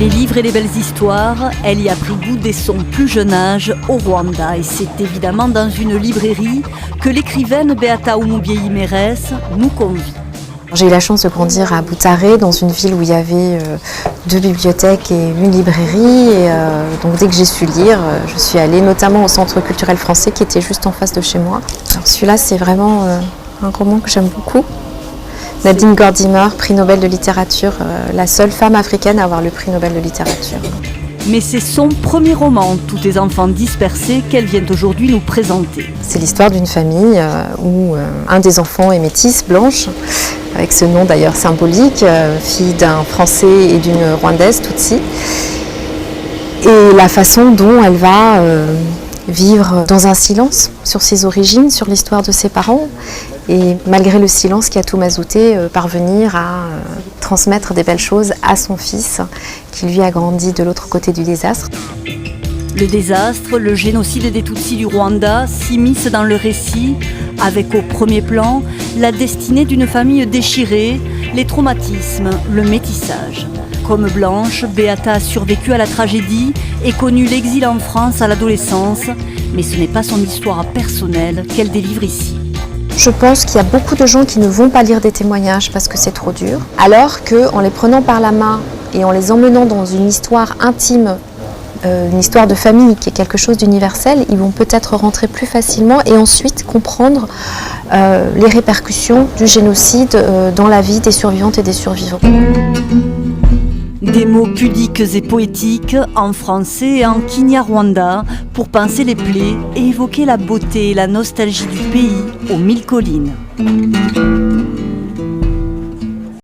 Les livres et les belles histoires, elle y a pris goût dès son plus jeune âge au Rwanda. Et c'est évidemment dans une librairie que l'écrivaine Beata Umubyei-Mérès nous convie. J'ai eu la chance de grandir à Butare, dans une ville où il y avait 2 bibliothèques et une librairie. Donc dès que j'ai su lire, je suis allée notamment au Centre culturel français qui était juste en face de chez moi. Alors, celui-là, c'est vraiment un roman que j'aime beaucoup. Nadine Gordimer, prix Nobel de littérature, la seule femme africaine à avoir le prix Nobel de littérature. Mais c'est son premier roman, Tous tes enfants dispersés, qu'elle vient aujourd'hui nous présenter. C'est l'histoire d'une famille où un des enfants est métisse, blanche, avec ce nom d'ailleurs symbolique, fille d'un Français et d'une Rwandaise, Tutsi. Et la façon dont elle va vivre dans un silence sur ses origines, sur l'histoire de ses parents, et malgré le silence qui a tout mazouté, parvenir à transmettre des belles choses à son fils, qui lui a grandi de l'autre côté du désastre. Le désastre, le génocide des Tutsis du Rwanda s'immisce dans le récit, avec au premier plan la destinée d'une famille déchirée, les traumatismes, le métissage. Comme Blanche, Beata a survécu à la tragédie et connu l'exil en France à l'adolescence, mais ce n'est pas son histoire personnelle qu'elle délivre ici. Je pense qu'il y a beaucoup de gens qui ne vont pas lire des témoignages parce que c'est trop dur, alors qu'en les prenant par la main et en les emmenant dans une histoire intime, une histoire de famille qui est quelque chose d'universel, ils vont peut-être rentrer plus facilement et ensuite comprendre les répercussions du génocide dans la vie des survivantes et des survivants. Des mots pudiques et poétiques en français et en kinyarwanda pour pincer les plaies et évoquer la beauté et la nostalgie du pays aux 1000 collines.